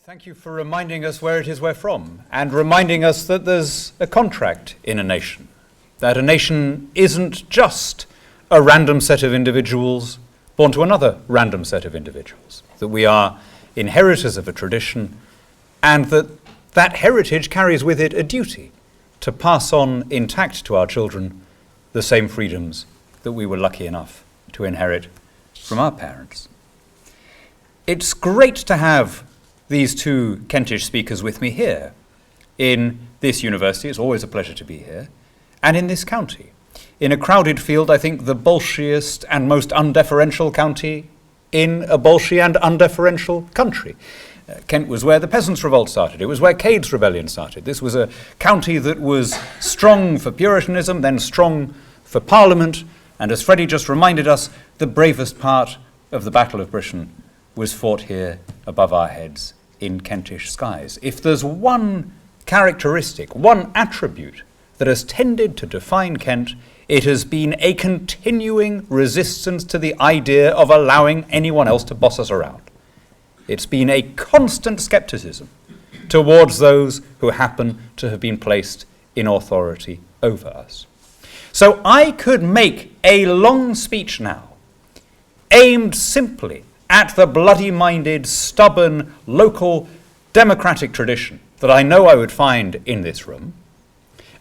Thank you for reminding us where it is we're from, and reminding us that there's a contract in a nation, that a nation isn't just a random set of individuals born to another random set of individuals, that we are inheritors of a tradition, and that that heritage carries with it a duty to pass on intact to our children the same freedoms that we were lucky enough to inherit from our parents. It's great to have these two Kentish speakers with me here in this university. It's always a pleasure to be here, and in this county. In a crowded field, I think the bolshiest and most undeferential county in a bolshy and undeferential country. Kent was where the Peasants' Revolt started. It was where Cade's Rebellion started. This was a county that was strong for Puritanism, then strong for Parliament, and as Freddie just reminded us, the bravest part of the Battle of Britain was fought here above our heads in Kentish skies. If there's one characteristic, one attribute that has tended to define Kent, it has been a continuing resistance to the idea of allowing anyone else to boss us around. It's been a constant skepticism towards those who happen to have been placed in authority over us. So I could make a long speech now, aimed simply at the bloody-minded, stubborn, local democratic tradition that I know I would find in this room.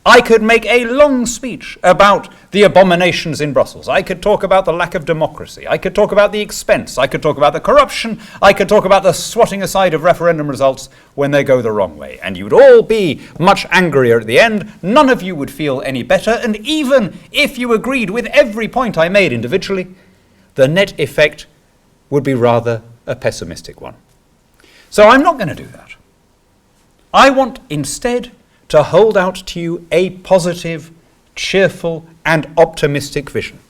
I could make a long speech about the abominations in Brussels. I could talk about the lack of democracy. I could talk about the expense. I could talk about the corruption. I could talk about the swatting aside of referendum results when they go the wrong way. And you'd all be much angrier at the end. None of you would feel any better. And even if you agreed with every point I made individually, the net effect would be rather a pessimistic one. So I'm not going to do that. I want instead to hold out to you a positive, cheerful, and optimistic vision.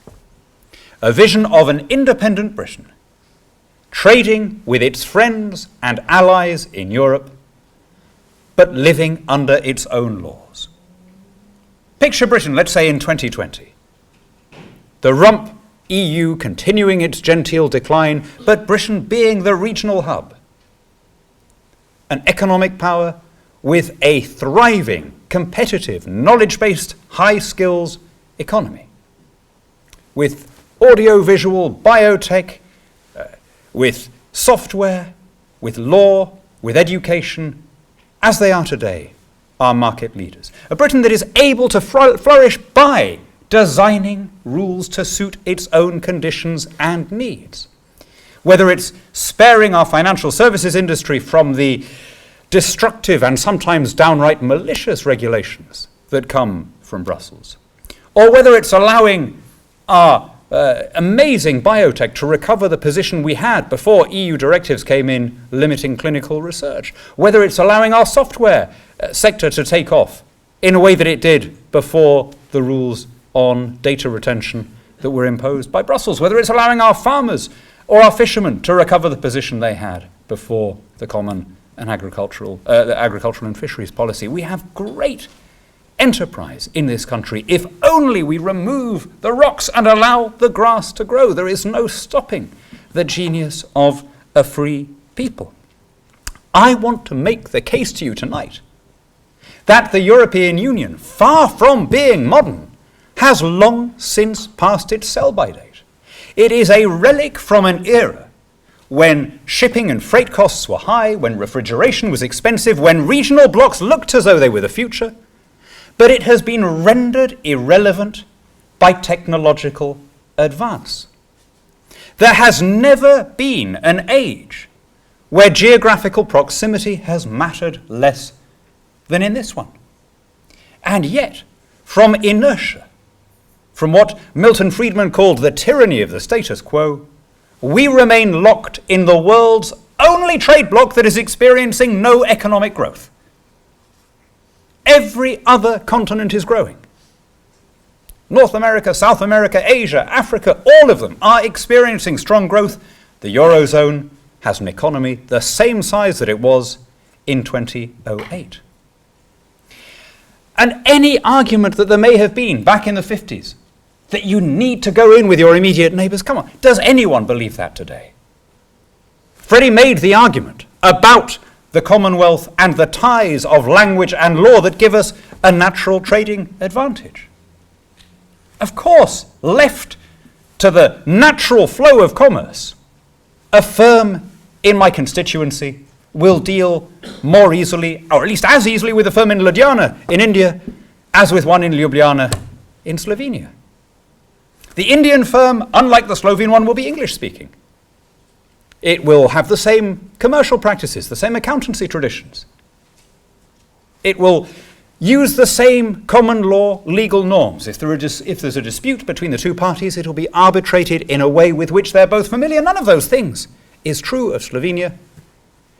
A vision of an independent Britain, trading with its friends and allies in Europe, but living under its own laws. Picture Britain, let's say in 2020. The rump EU continuing its genteel decline, but Britain being the regional hub. An economic power with a thriving, competitive, knowledge-based, high-skills economy. With audio-visual, biotech, with software, with law, with education, as they are today, are market leaders. A Britain that is able to flourish by designing rules to suit its own conditions and needs. Whether it's sparing our financial services industry from the destructive and sometimes downright malicious regulations that come from Brussels, or whether it's allowing our amazing biotech to recover the position we had before EU directives came in limiting clinical research, whether it's allowing our software sector to take off in a way that it did before the rules on data retention that were imposed by Brussels, whether it's allowing our farmers or our fishermen to recover the position they had before the common and agricultural and fisheries policy. We have great enterprise in this country if only we remove the rocks and allow the grass to grow. There is no stopping the genius of a free people. I want to make the case to you tonight that the European Union, far from being modern, has long since passed its sell-by date. It is a relic from an era when shipping and freight costs were high, when refrigeration was expensive, when regional blocks looked as though they were the future, but it has been rendered irrelevant by technological advance. There has never been an age where geographical proximity has mattered less than in this one. And yet, from inertia, from what Milton Friedman called the tyranny of the status quo, we remain locked in the world's only trade bloc that is experiencing no economic growth. Every other continent is growing. North America, South America, Asia, Africa, all of them are experiencing strong growth. The Eurozone has an economy the same size that it was in 2008. And any argument that there may have been back in the 50s that you need to go in with your immediate neighbours, come on, does anyone believe that today? Freddie made the argument about the Commonwealth and the ties of language and law that give us a natural trading advantage. Of course, left to the natural flow of commerce, a firm in my constituency will deal more easily, or at least as easily, with a firm in Ljubljana in India as with one in Ljubljana in Slovenia. The Indian firm, unlike the Slovene one, will be English-speaking. It will have the same commercial practices, the same accountancy traditions. It will use the same common law legal norms. If there's a dispute between the two parties, it will be arbitrated in a way with which they're both familiar. None of those things is true of Slovenia,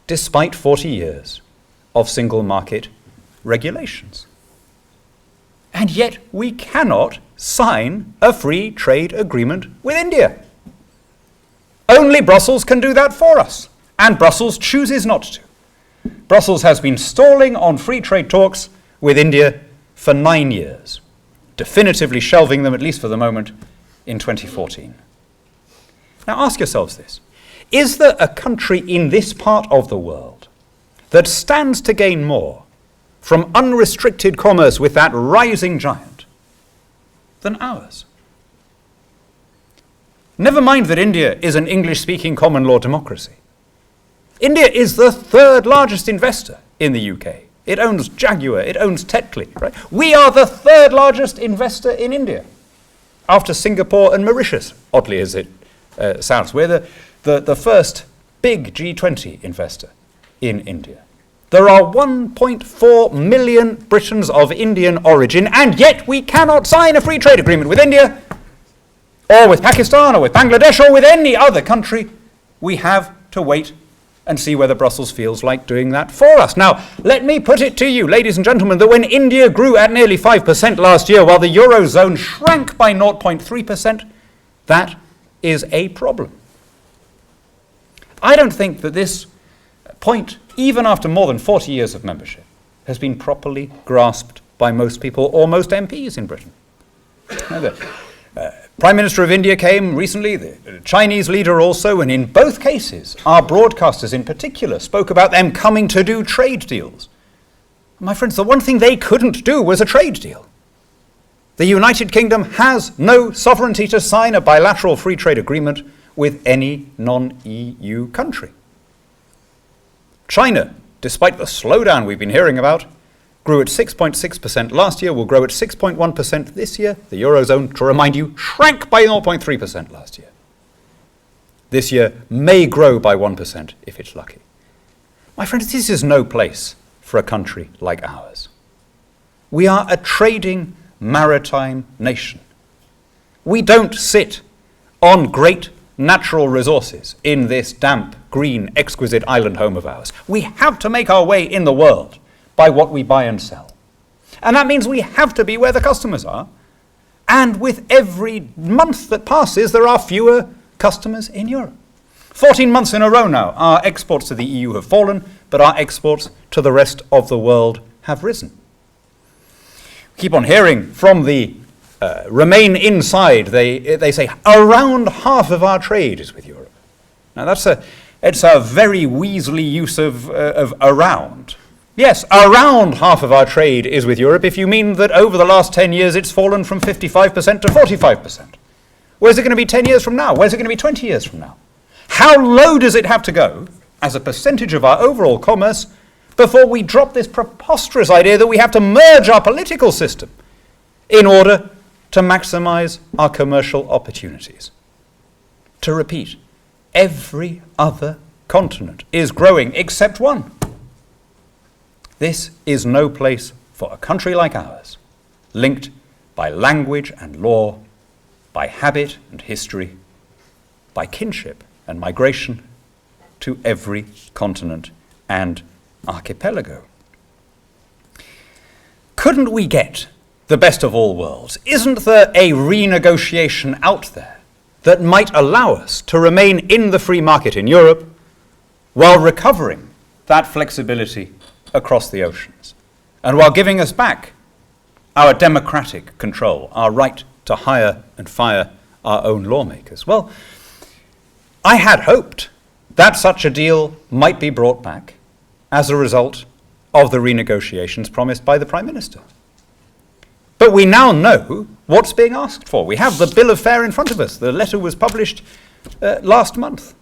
despite 40 years of single market regulations. And yet we cannot sign a free trade agreement with India. Only Brussels can do that for us, and Brussels chooses not to. Brussels has been stalling on free trade talks with India for 9 years, definitively shelving them, at least for the moment, in 2014. Now ask yourselves this. Is there a country in this part of the world that stands to gain more from unrestricted commerce with that rising giant than ours? Never mind that India is an English-speaking common law democracy. India is the third largest investor in the UK. It owns Jaguar, it owns Tetley, right? We are the third largest investor in India, after Singapore and Mauritius, oddly as it sounds. We're the first big G20 investor in India. There are 1.4 million Britons of Indian origin, and yet we cannot sign a free trade agreement with India, or with Pakistan, or with Bangladesh, or with any other country. We have to wait and see whether Brussels feels like doing that for us. Now, let me put it to you, ladies and gentlemen, that when India grew at nearly 5% last year, while the Eurozone shrank by 0.3%, that is a problem. I don't think that this point, even after more than 40 years of membership, has been properly grasped by most people or most MPs in Britain. Now, the Prime Minister of India came recently, the Chinese leader also, and in both cases, our broadcasters in particular spoke about them coming to do trade deals. My friends, the one thing they couldn't do was a trade deal. The United Kingdom has no sovereignty to sign a bilateral free trade agreement with any non-EU country. China, despite the slowdown we've been hearing about, grew at 6.6% last year, will grow at 6.1% this year. The Eurozone, to remind you, shrank by 0.3% last year. This year may grow by 1% if it's lucky. My friends, this is no place for a country like ours. We are a trading maritime nation. We don't sit on great natural resources in this damp, green, exquisite island home of ours. We have to make our way in the world by what we buy and sell. And that means we have to be where the customers are. And with every month that passes, there are fewer customers in Europe. 14 months in a row now, our exports to the EU have fallen, but our exports to the rest of the world have risen. We keep on hearing from the Remain inside, they say around half of our trade is with Europe. Now it's a very Weasley use of around. Yes, around half of our trade is with Europe if you mean that over the last 10 years it's fallen from 55% to 45%. Where's it going to be 10 years from now? Where's it going to be 20 years from now? How low does it have to go as a percentage of our overall commerce before we drop this preposterous idea that we have to merge our political system in order to maximize our commercial opportunities? To repeat, every other continent is growing except one. This is no place for a country like ours, linked by language and law, by habit and history, by kinship and migration to every continent and archipelago. Couldn't we get the best of all worlds? Isn't there a renegotiation out there that might allow us to remain in the free market in Europe while recovering that flexibility across the oceans, and while giving us back our democratic control, our right to hire and fire our own lawmakers? Well, I had hoped that such a deal might be brought back as a result of the renegotiations promised by the Prime Minister. But we now know what's being asked for. We have the bill of fare in front of us. The letter was published last month.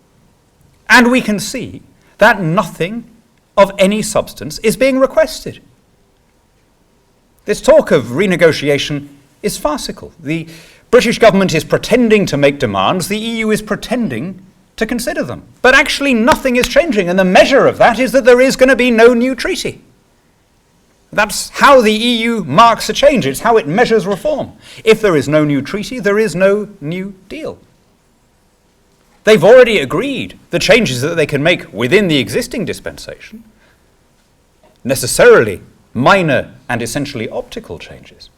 And we can see that nothing of any substance is being requested. This talk of renegotiation is farcical. The British government is pretending to make demands. The EU is pretending to consider them. But actually nothing is changing, and the measure of that is that there is going to be no new treaty. That's how the EU marks a change. It's how it measures reform. If there is no new treaty, there is no new deal. They've already agreed the changes that they can make within the existing dispensation, necessarily minor and essentially optical changes.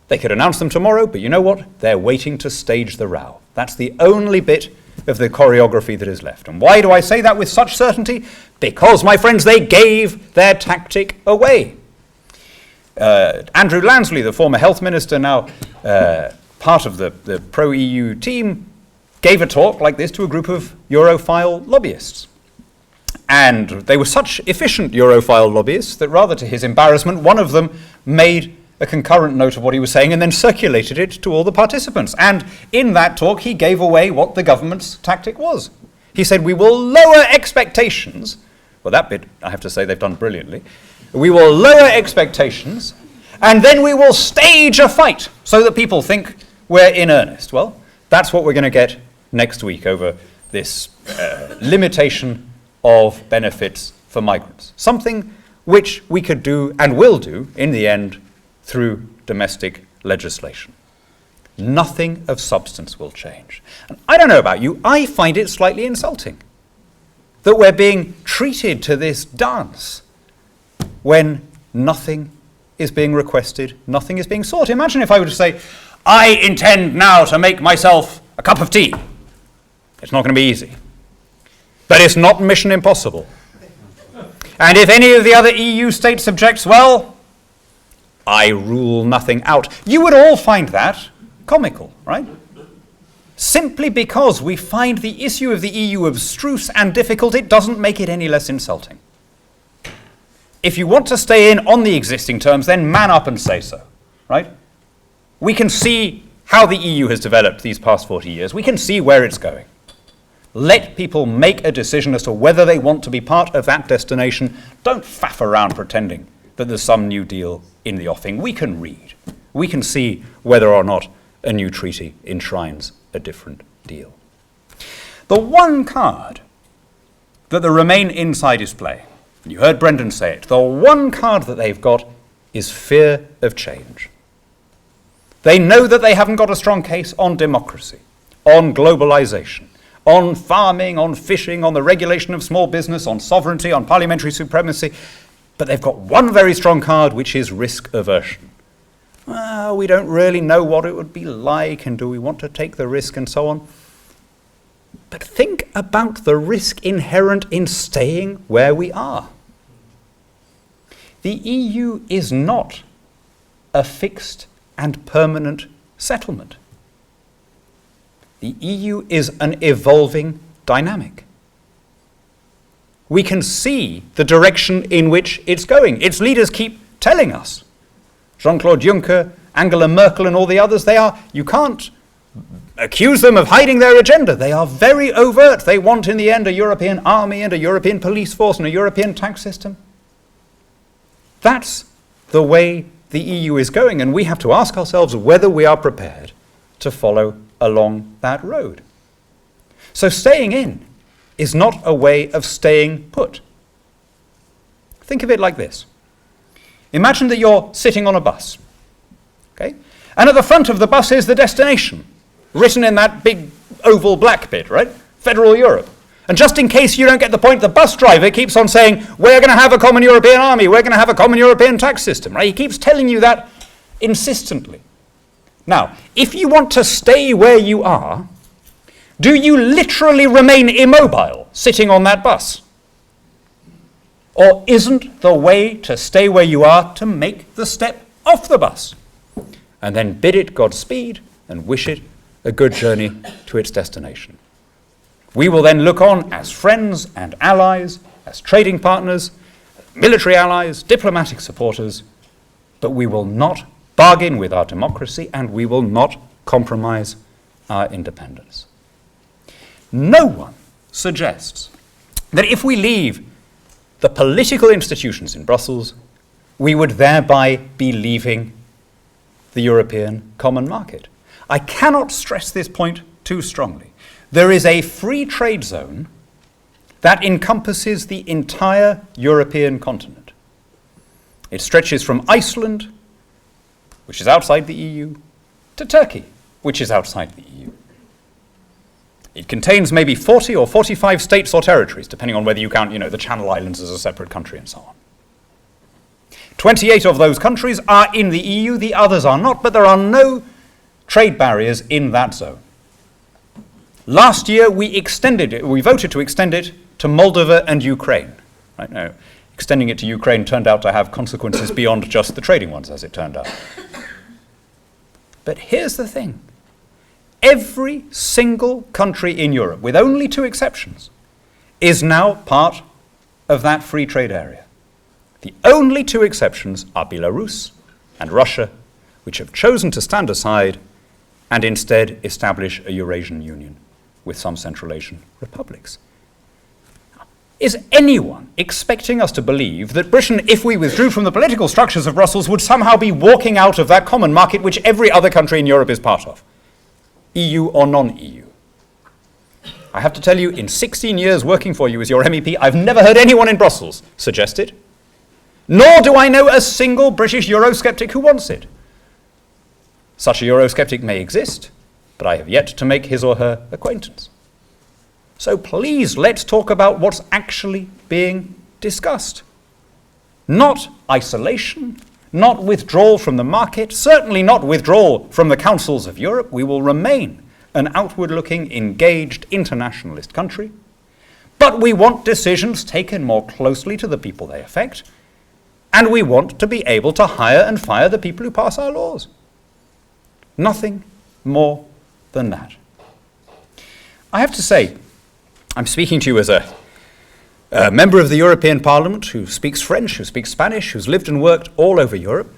They could announce them tomorrow, but you know what? They're waiting to stage the row. That's the only bit of the choreography that is left. And why do I say that with such certainty? Because, my friends, they gave their tactic away. Andrew Lansley, the former health minister, now part of the pro-EU team, gave a talk like this to a group of Europhile lobbyists. And they were such efficient Europhile lobbyists that, rather to his embarrassment, one of them made a concurrent note of what he was saying and then circulated it to all the participants. And in that talk, he gave away what the government's tactic was. He said, we will lower expectations. Well, that bit, I have to say, they've done brilliantly. We will lower expectations, and then we will stage a fight so that people think we're in earnest. Well, that's what we're going to get next week over this limitation of benefits for migrants. Something which we could do and will do in the end through domestic legislation. Nothing of substance will change. And I don't know about you, I find it slightly insulting that we're being treated to this dance when nothing is being requested, nothing is being sought. Imagine if I were to say, I intend now to make myself a cup of tea. It's not going to be easy. But it's not mission impossible. And if any of the other EU states objects, well, I rule nothing out. You would all find that comical, right? Simply because we find the issue of the EU abstruse and difficult, it doesn't make it any less insulting. If you want to stay in on the existing terms, then man up and say so, right? We can see how the EU has developed these past 40 years. We can see where it's going. Let people make a decision as to whether they want to be part of that destination. Don't faff around pretending that there's some new deal in the offing. We can read. We can see whether or not a new treaty enshrines a different deal. The one card that the Remain insiders play, and you heard Brendan say it, the one card that they've got is fear of change. They know that they haven't got a strong case on democracy, on globalization, on farming, on fishing, on the regulation of small business, on sovereignty, on parliamentary supremacy. But they've got one very strong card, which is risk aversion. Well, we don't really know what it would be like, and do we want to take the risk, and so on. But think about the risk inherent in staying where we are. The EU is not a fixed and permanent settlement. The EU is an evolving dynamic. We can see the direction in which it's going. Its leaders keep telling us. Jean-Claude Juncker, Angela Merkel, and all the others, you can't accuse them of hiding their agenda. They are very overt. They want, in the end, a European army and a European police force and a European tax system. That's the way the EU is going, and we have to ask ourselves whether we are prepared to follow along that road. So staying in is not a way of staying put. Think of it like this. Imagine that you're sitting on a bus, okay? And at the front of the bus is the destination, written in that big oval black bit, right? Federal Europe. And just in case you don't get the point, the bus driver keeps on saying, we're going to have a common European army, we're going to have a common European tax system, right? He keeps telling you that insistently. Now, if you want to stay where you are, do you literally remain immobile, sitting on that bus? Or isn't the way to stay where you are to make the step off the bus, and then bid it Godspeed and wish it a good journey to its destination? We will then look on as friends and allies as trading partners, military allies, diplomatic supporters, but we will not bargain with our democracy and we will not compromise our independence. No one suggests that if we leave the political institutions in Brussels, we would thereby be leaving the European common market. I cannot stress this point too strongly. There is a free trade zone that encompasses the entire European continent. It stretches from Iceland, which is outside the EU, to Turkey, which is outside the EU. It contains maybe 40 or 45 states or territories, depending on whether you count, the Channel Islands as a separate country and so on. 28 of those countries are in the EU, the others are not, but there are no trade barriers in that zone. Last year we voted to extend it to Moldova and Ukraine. Right now, extending it to Ukraine turned out to have consequences beyond just the trading ones, as it turned out. But here's the thing. Every single country in Europe, with only 2 exceptions, is now part of that free trade area. The only 2 exceptions are Belarus and Russia, which have chosen to stand aside and instead establish a Eurasian Union with some Central Asian republics. Is anyone expecting us to believe that Britain, if we withdrew from the political structures of Brussels, would somehow be walking out of that common market which every other country in Europe is part of, EU or non-EU? I have to tell you, in 16 years working for you as your MEP, I've never heard anyone in Brussels suggest it, nor do I know a single British Eurosceptic who wants it. Such a Eurosceptic may exist, but I have yet to make his or her acquaintance. So please, let's talk about what's actually being discussed. Not isolation, not withdrawal from the market, certainly not withdrawal from the councils of Europe. We will remain an outward-looking, engaged, internationalist country. But we want decisions taken more closely to the people they affect, and we want to be able to hire and fire the people who pass our laws. Nothing more than that. I have to say, I'm speaking to you as a member of the European Parliament who speaks French, who speaks Spanish, who's lived and worked all over Europe.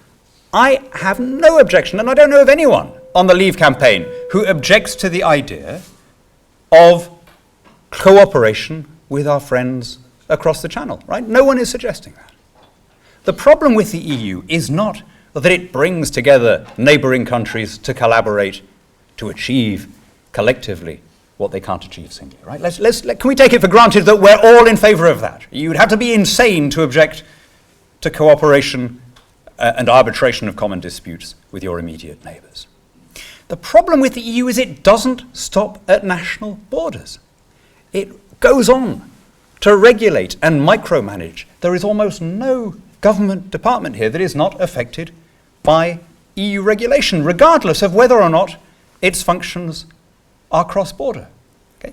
I have no objection, and I don't know of anyone on the Leave campaign who objects to the idea of cooperation with our friends across the Channel, right? No one is suggesting that. The problem with the EU is not that it brings together neighbouring countries to collaborate to achieve collectively what they can't achieve singly, right? Can we take it for granted that we're all in favour of that? You'd have to be insane to object to cooperation and arbitration of common disputes with your immediate neighbours. The problem with the EU is it doesn't stop at national borders. It goes on to regulate and micromanage. There is almost no government department here that is not affected by EU regulation, regardless of whether or not its functions are cross-border. Okay?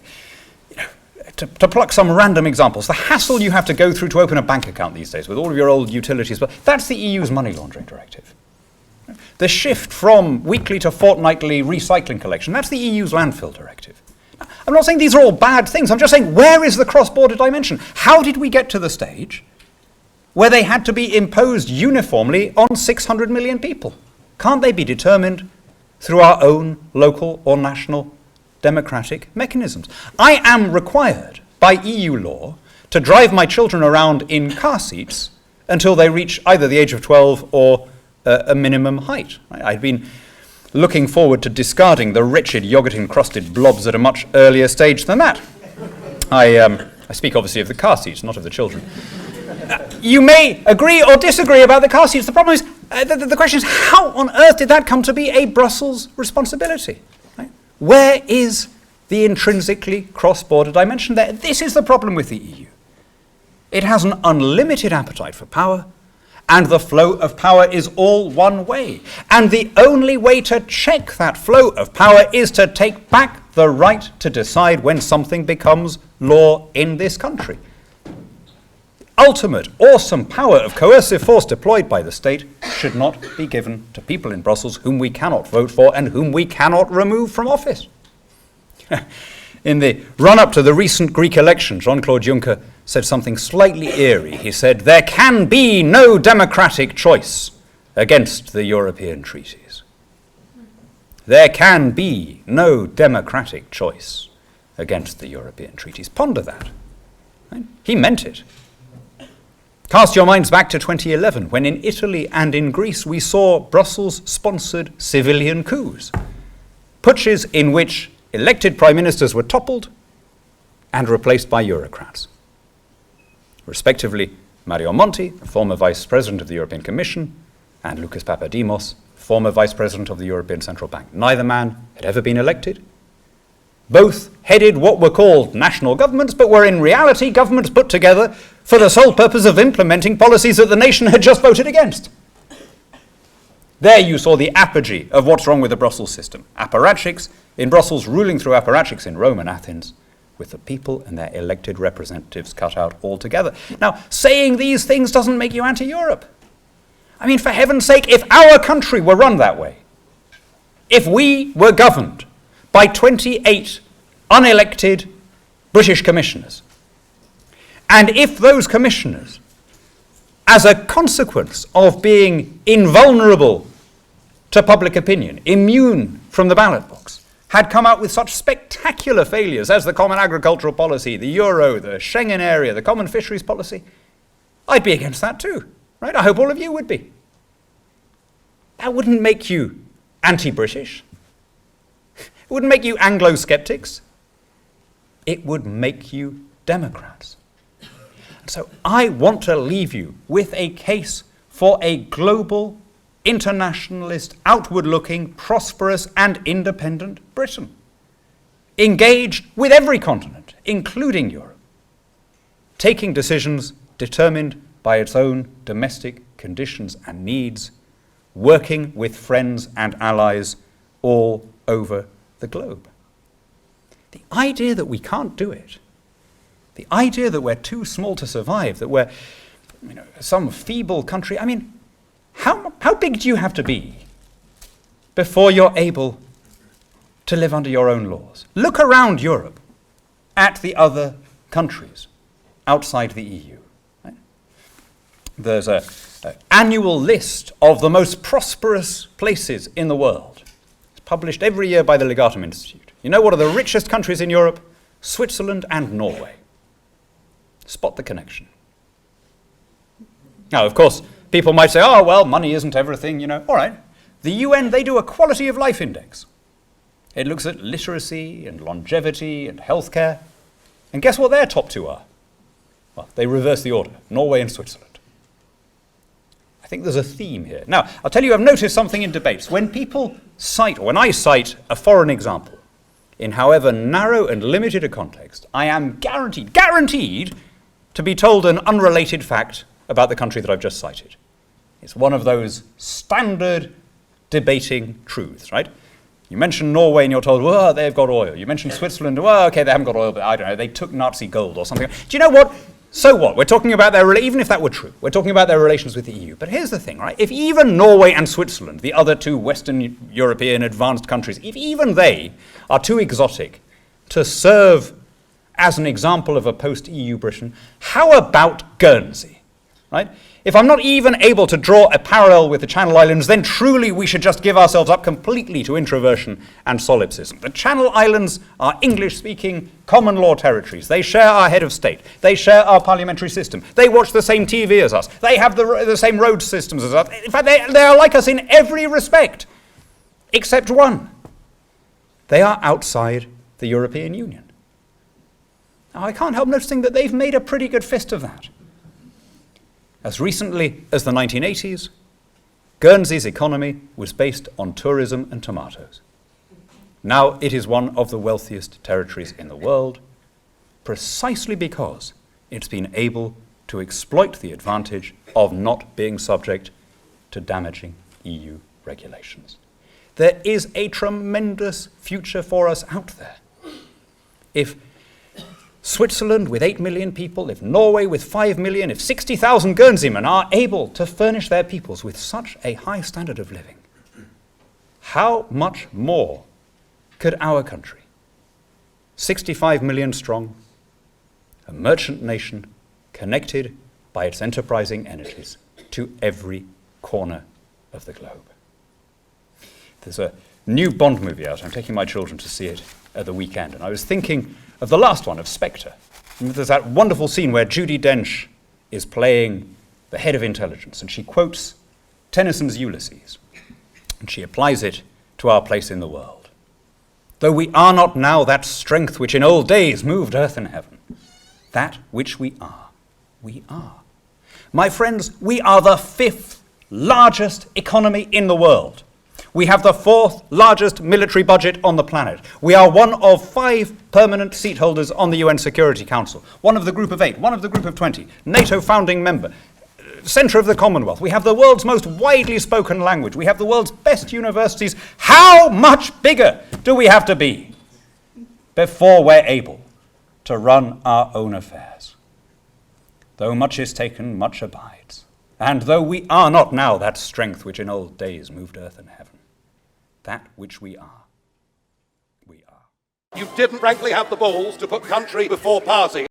To pluck some random examples, the hassle you have to go through to open a bank account these days with all of your old utilities, but that's the EU's money laundering directive. The shift from weekly to fortnightly recycling collection, that's the EU's landfill directive. I'm not saying these are all bad things, I'm just saying where is the cross-border dimension? How did we get to the stage where they had to be imposed uniformly on 600 million people? Can't they be determined through our own local or national democratic mechanisms? I am required by EU law to drive my children around in car seats until they reach either the age of 12 or a minimum height. I'd been looking forward to discarding the wretched yogurt-encrusted blobs at a much earlier stage than that. I speak obviously of the car seats, not of the children. You may agree or disagree about the car seats. The problem is, the question is, how on earth did that come to be a Brussels responsibility? Right? Where is the intrinsically cross-border dimension there? This is the problem with the EU. It has an unlimited appetite for power, and the flow of power is all one way. And the only way to check that flow of power is to take back the right to decide when something becomes law in this country. Ultimate, awesome power of coercive force deployed by the state should not be given to people in Brussels whom we cannot vote for and whom we cannot remove from office. In the run-up to the recent Greek election, Jean-Claude Juncker said something slightly eerie. He said, "There can be no democratic choice against the European treaties." There can be no democratic choice against the European treaties. Ponder that. Right? He meant it. Cast your minds back to 2011, when in Italy and in Greece we saw Brussels-sponsored civilian coups, putches in which elected prime ministers were toppled and replaced by Eurocrats. Respectively, Mario Monti, former Vice President of the European Commission, and Lucas Papadimos, former Vice President of the European Central Bank. Neither man had ever been elected. Both headed what were called national governments, but were in reality governments put together for the sole purpose of implementing policies that the nation had just voted against. There you saw the apogee of what's wrong with the Brussels system. Apparatchiks in Brussels ruling through apparatchiks in Rome and Athens, with the people and their elected representatives cut out altogether. Now, saying these things doesn't make you anti-Europe. I mean, for heaven's sake, if our country were run that way, if we were governed by 28 unelected British commissioners, and if those commissioners, as a consequence of being invulnerable to public opinion, immune from the ballot box, had come out with such spectacular failures as the Common Agricultural Policy, the Euro, the Schengen area, the Common Fisheries Policy, I'd be against that too, right? I hope all of you would be. That wouldn't make you anti-British. It wouldn't make you Anglo-skeptics. It would make you Democrats. And so I want to leave you with a case for a global, internationalist, outward-looking, prosperous and independent Britain, engaged with every continent, including Europe, taking decisions determined by its own domestic conditions and needs, working with friends and allies all over the globe. The idea that we can't do it, the idea that we're too small to survive, that we're some feeble country, I mean, how big do you have to be before you're able to live under your own laws? Look around Europe at the other countries outside the EU. Right? There's an annual list of the most prosperous places in the world. It's published every year by the Legatum Institute. You know what are the richest countries in Europe? Switzerland and Norway. Spot the connection. Now, of course, people might say, oh, well, money isn't everything, All right. The UN, they do a quality of life index. It looks at literacy and longevity and healthcare. And guess what their top two are? Well, they reverse the order, Norway and Switzerland. I think there's a theme here. Now, I'll tell you, I've noticed something in debates. When people cite, or when I cite a foreign example, in however narrow and limited a context, I am guaranteed to be told an unrelated fact about the country that I've just cited. It's one of those standard debating truths, right? You mention Norway and you're told, well, they've got oil. You mention Switzerland, well, okay, they haven't got oil, but I don't know, they took Nazi gold or something. Do you know what? So what? We're talking about even if that were true, we're talking about their relations with the EU. But here's the thing, right? If even Norway and Switzerland, the other two Western European advanced countries, if even they are too exotic to serve as an example of a post-EU Britain, how about Guernsey, right? If I'm not even able to draw a parallel with the Channel Islands, then truly we should just give ourselves up completely to introversion and solipsism. The Channel Islands are English-speaking common law territories. They share our head of state. They share our parliamentary system. They watch the same TV as us. They have the same road systems as us. In fact, they are like us in every respect, except one. They are outside the European Union. Now, I can't help noticing that they've made a pretty good fist of that. As recently as the 1980s, Guernsey's economy was based on tourism and tomatoes. Now it is one of the wealthiest territories in the world, precisely because it's been able to exploit the advantage of not being subject to damaging EU regulations. There is a tremendous future for us out there. If Switzerland with 8 million people, if Norway with 5 million, if 60,000 Guernseymen are able to furnish their peoples with such a high standard of living, how much more could our country, 65 million strong, a merchant nation connected by its enterprising energies to every corner of the globe. There's a new Bond movie out. I'm taking my children to see it at the weekend, and I was thinking of the last one, of Spectre. And there's that wonderful scene where Judi Dench is playing the head of intelligence, and she quotes Tennyson's Ulysses, and she applies it to our place in the world. Though we are not now that strength which in old days moved earth and heaven, that which we are, we are. My friends, we are the 5th largest economy in the world. We have the 4th largest military budget on the planet. We are one of 5 permanent seat holders on the UN Security Council, one of the group of 8, one of the group of 20, NATO founding member, centre of the Commonwealth. We have the world's most widely spoken language. We have the world's best universities. How much bigger do we have to be before we're able to run our own affairs? Though much is taken, much abides. And though we are not now that strength which in old days moved earth and heaven, that which we are, we are. You didn't frankly have the balls to put country before party.